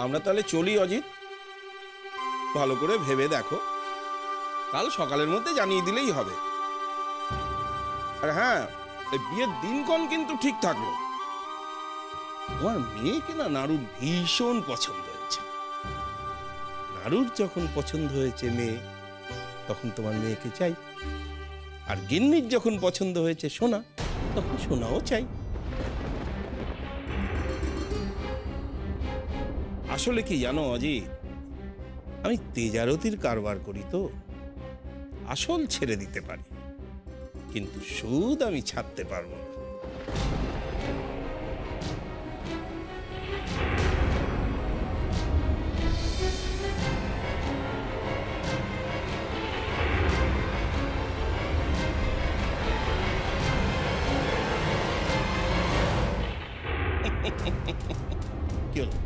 আমরা তাহলে চলি অজিত। ভালো করে ভেবে দেখো, কাল সকালের মধ্যে জানিয়ে দিলেই হবে। আর হ্যাঁ, বিয়ের দিনক্ষণ কিন্তু ঠিক থাকলো। তোমার মেয়েকে না নাড়ুর ভীষণ পছন্দ হয়েছে। নাড়ুর যখন পছন্দ হয়েছে মেয়ে, তখন তোমার মেয়েকে চাই। আর গিন্নির যখন পছন্দ হয়েছে সোনা, তখন সোনাও চাই। আসলে কি জানো অজিত, আমি তেজারতির কারবার করি তো, আসল ছেড়ে দিতে পারি, কিন্তু সুদ আমি ছাড়তে পারবো না। কি হলো?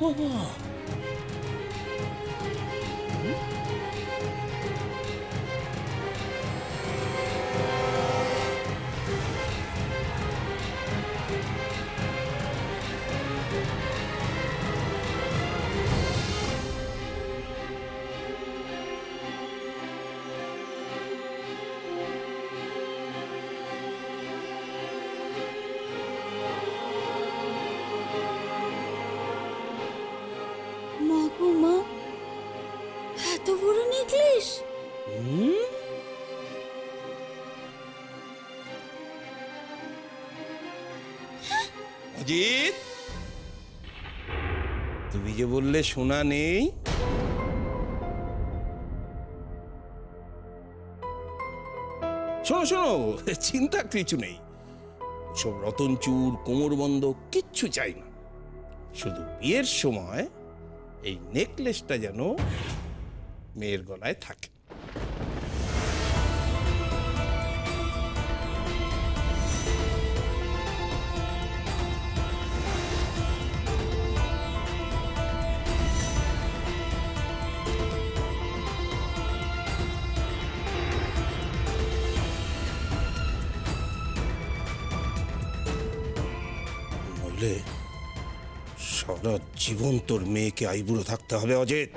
বাবা, এত বড় নেকলেস! অজিত, তুমি যে বললে সোনা নেই, শোনো শোনো, চিন্তার কিছু নেই। সব রতন চূড়, কোমরবন্ধ কিচ্ছু চাই না। শুধু বিয়ের সময় এই নেকলেসটা যেন মেয়ের গলায় থাকে। নইলে সারা জীবন তোর মেয়েকে আইবুড়ো থাকতে হবে অজিত।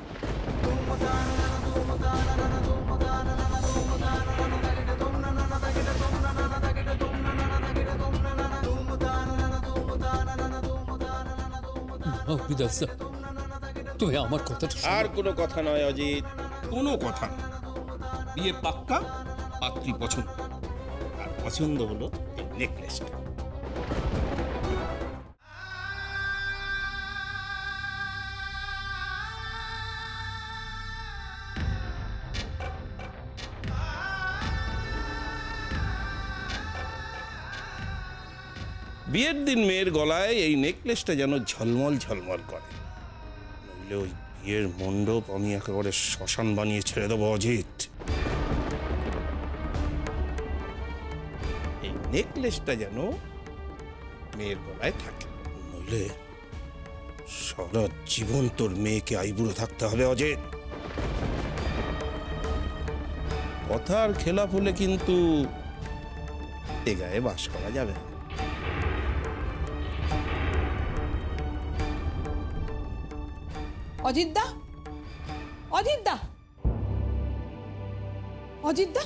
তুমি আমার কথাটা আর কোনো কথা নয় অজিত, কোনো কথা না। বিয়ে পাক্কা, পাত্রী পছন্দ, আর পছন্দ হলো এই নেকলেসটা। বিয়ের দিন মেয়ের গলায় এই নেকলেসটা যেন ঝলমল ঝলমল করে, নইলে ওই বিয়ের মণ্ডপ আমি একেবারে শ্মশান বানিয়ে ছেড়ে দেবো অজিত। এই নেকলেসটা যেন মেয়ের গলায় থাকে, নইলে সারা জীবন তোর মেয়েকে আইবুড়ো থাকতে হবে অজিত। কথার খেলাপ হলে কিন্তু এ গায়ে বাস করা যাবে না। অজিতদা, অজিতদা, অজিতদা,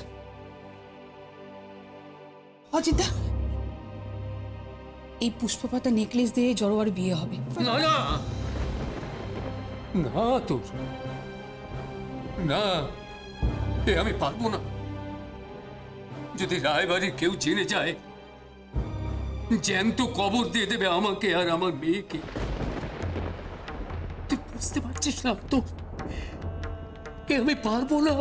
অজিতদা, এই পুষ্পপাতা নেকলেস দিয়ে জড়োয়ার বিয়ে হবে। না না না, তোর না, এ আমি পারবো না। যদি রায়বাড়ির কেউ জেনে যায়, জ্যান্ত কবর দিয়ে দেবে আমাকে আর আমার মেয়েকে। তুই বুঝতে পারছিস না তো, আমি পারবো না।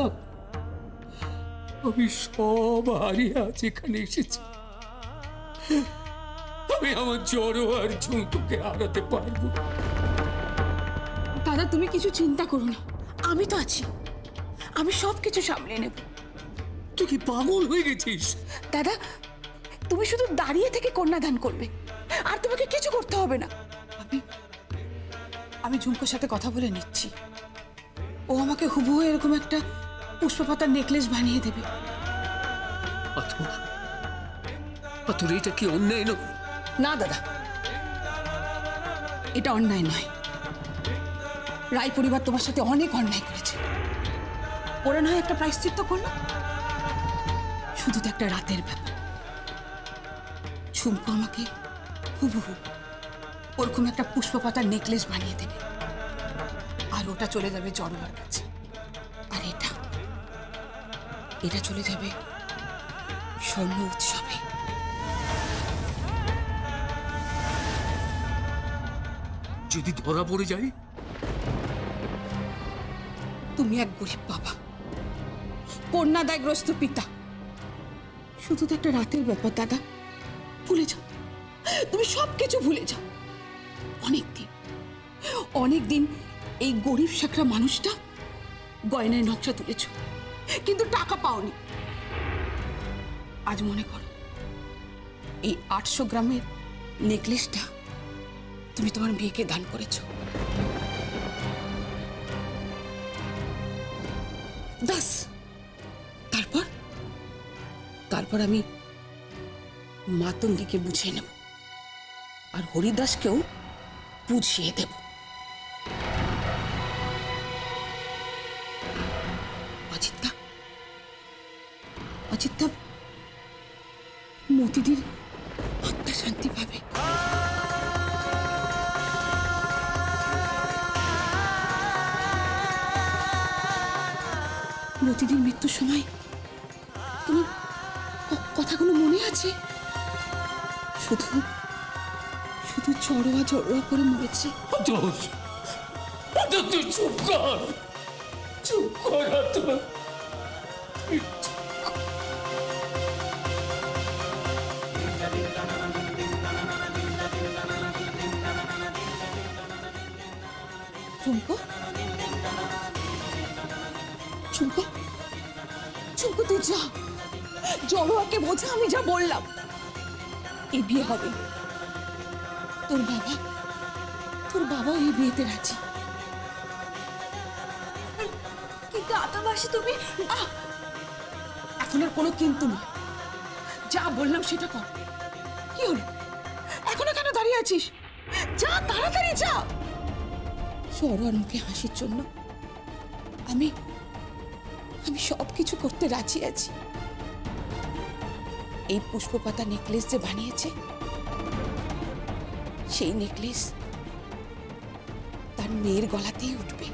আমি সব হারিয়ে আজ এখানে এসেছি। আমি আমার জড়োয়ার ঝুমটুকে হারাতে পারবো। দাদা, তুমি কিছু চিন্তা করো না, আমি তো আছি, আমি সব কিছু সামলে নেব। তুই কি পাগল হয়ে গেছিস? দাদা, তুমি শুধু দাঁড়িয়ে থেকে কন্যাদান করবে, আর তোমাকে কিছু করতে হবে না। আমি ঝুমকোর সাথে কথা বলে নিচ্ছি। ও আমাকে হুবহু এরকম একটা পুষ্পপাতার নেকলেস বানিয়ে দেবে। পাথর এটা কি অন্যায় নয়? না দাদা, এটা অন্যায় নয়। রায় পরিবার তোমার সাথে অনেক অন্যায় করেছে, ওরা নয় একটা প্রায়শ্চিত্ত করলো। শুধু তো একটা রাতের ব্যাপার। ঝুমকো আমাকে হুবহু ওরকম একটা পুষ্পপাতার নেকলেস বানিয়ে দেবে, আর ওটা চলে যাবে জড়োয়ার কাছে। আর এটা চলে যাবে স্বর্ণ উৎসবে। যদি ধরা পড়ে যায়? তুমি এক গরিব বাবা, কন্যাদায়গ্রস্ত পিতা। শুধু তো একটা রাতের ব্যাপার দাদা, ভুলে যাও। তুমি সবকিছু ভুলে যাও। অনেকদিন এই গরিব শাকরা মানুষটা গয়নায় নকশা তুলেছ, কিন্তু টাকা পাওনি। আজ মনে করো এই 800 গ্রামের নেকলেসটা তুমি তোমার মেয়েকে দান করেছো। দাস, তারপর আমি মাতঙ্গীকে বুঝিয়ে নেব, আর হরিদাসকেও বুঝিয়ে দেব। অজিতদা মতিদির আত্মা শান্তি পাবে। মতিদির মৃত্যুর সময় তুমি কথাগুলো মনে আছে? শুধু জড়োয়া করে মরেছে। তুই চুপ কর, চুপ কর আত্মা। চুমকো তুই যা, জড়োয়াকে বোঝা আমি যা বললাম। এই বিয়ে হবে, তোর বাবা এই বিয়েতে রাজি। কিন্তু আতবাসী তুমি এখন আর কোনো কিন্তু না, যা বললাম সেটা কর। কি হলো, এখনো কেন দাঁড়িয়ে আছিস? যা, তাড়াতাড়ি যা। জড়োয়ার মুখে হাসির জন্য আমি সবকিছু করতে রাজি আছি। এই পুষ্পপাতা নেকলেস যে বানিয়েছে, সেই নেকলেস তার মেয়ের গলাতেই উঠবে।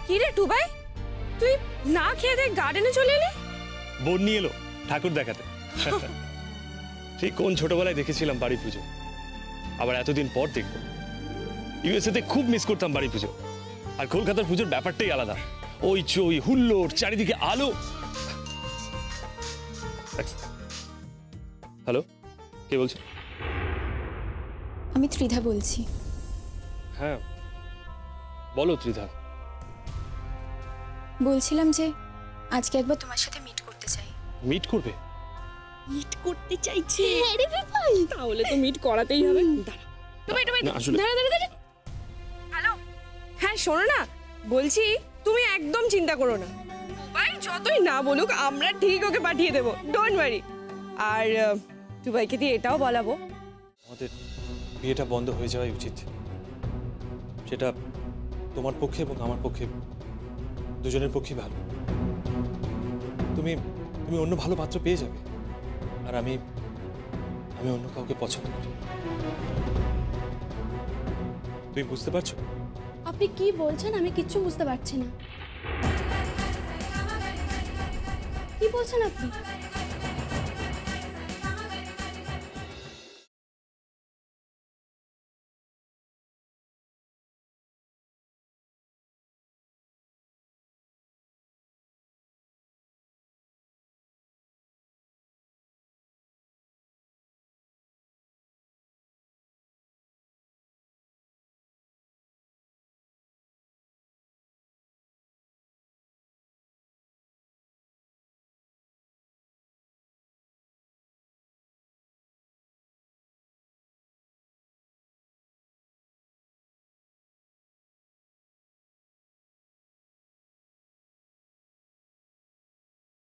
কি রে টুবাই, তুই না খেয়ে দেখ গার্ডেনে চলে এলি? বোন নিয়ে এলো ঠাকুর দেখাতে। সেই কোন ছোটবেলায় দেখেছিলাম বাড়ি পুজো, আবার এতদিন পর দেখবো। ইউএসএতে খুব মিস করতাম বাড়ি পুজো, আর কলকাতার পুজোর ব্যাপারটাই আলাদা। ওই চই হুল্লোড়, চারিদিকে আলো। হ্যালো, কে বলছো? আমি ত্রিধা বলছি। হ্যাঁ বলো ত্রিধা। বলছিলাম যে আজকে একবার তোমার সাথে মিট করতে চাই। মিট করবে? মিট করতে চাইছে? আরে ভাই, তাহলে তো মিট করাতেই হবে। দাঁড়া টুবাই, না, আসলে দাঁড়া। হ্যালো, হ্যাঁ শোনো না, বলছি তুমি একদম চিন্তা করো না। টুবাই যতই না বলুক, আমরা ঠিক ওকে পাঠিয়ে দেবো, ডোন্ট ওয়ারি। আর টুবাইকে দিয়ে এটাও বলাবো, আমাদের বিয়েটা বন্ধ হয়ে যাওয়াই উচিত। সেটা তোমার পক্ষে এবং আমার পক্ষে, দুজনের পক্ষে ভালো। তুমি অন্য ভালো পাত্র পেয়ে যাবে, আর আমি অন্য কাউকে পছন্দ করি। তুমি বুঝতে পারছো? আপনি কি বলছেন? আমি কিচ্ছু বুঝতে পারছি না। কি বলছেন আপনি?